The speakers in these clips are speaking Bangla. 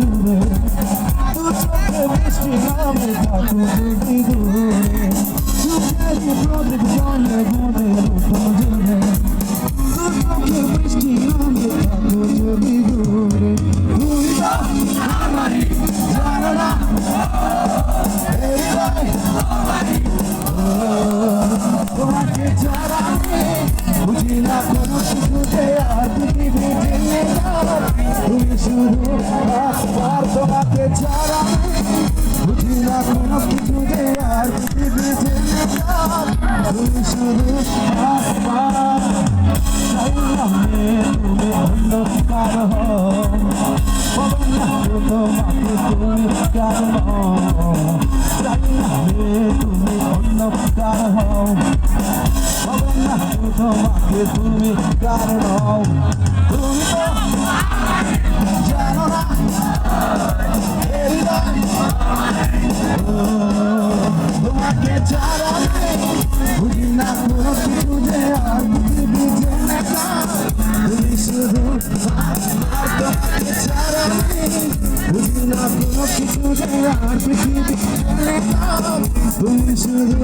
জুড়ে দু চোখে বৃষ্টি নামে থাকো যদি দূরে সুখেরই প্রদীপ জলে মনে উঠো জুড়ে দু চোখে বৃষ্টি নামে থাকো যদি দূরে তুই তো আমারই জানো না তোমাকে ছাড়া বুঝি না কোনো কিছুতে আর পৃথিবী ভেঙে যাওয়ার তুমি শুধু আর তোমাকে ছাড়া বুঝি না কোনো কিছুতে আর পৃথিবী ভেঙে যাওয়ার তুমি শুধু তুমি অন্ধকার তোমাকে তুমি কারণ তুমি অন্ধকার হও তোমাকে তুমি কারণ তুমি তো জানো না তোমাকে ছাড়া বুঝি না কোনো কিছু যে আর পৃথিবী জেনে তুমি শুধু তোমাকে ছাড়া বুঝি না কোনো কিছু যে আর পৃথিবী জেনে তুমি শুধু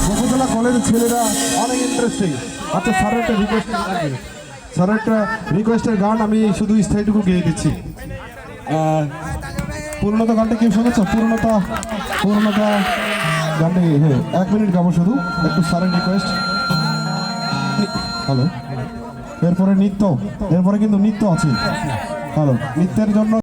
বকুতলা কলেজের ছেলেরা অনেক ইন্টারেস্টিং। আচ্ছা স্যারের একটা রিকোয়েস্ট আছে, স্যারের একটা রিকোয়েস্টের গান আমি শুধু স্থায়ীটুকু গেয়ে দিচ্ছি। পূর্ণতা গানটা কেউ শুনেছ? পূর্ণতা গানটা হ্যাঁ 1 মিনিট গাবো শুধু, একটু স্যারের রিকোয়েস্ট। হ্যালো, এরপরে নৃত্য, এরপরে কিন্তু নৃত্য আছে। হ্যালো, নৃত্যের জন্য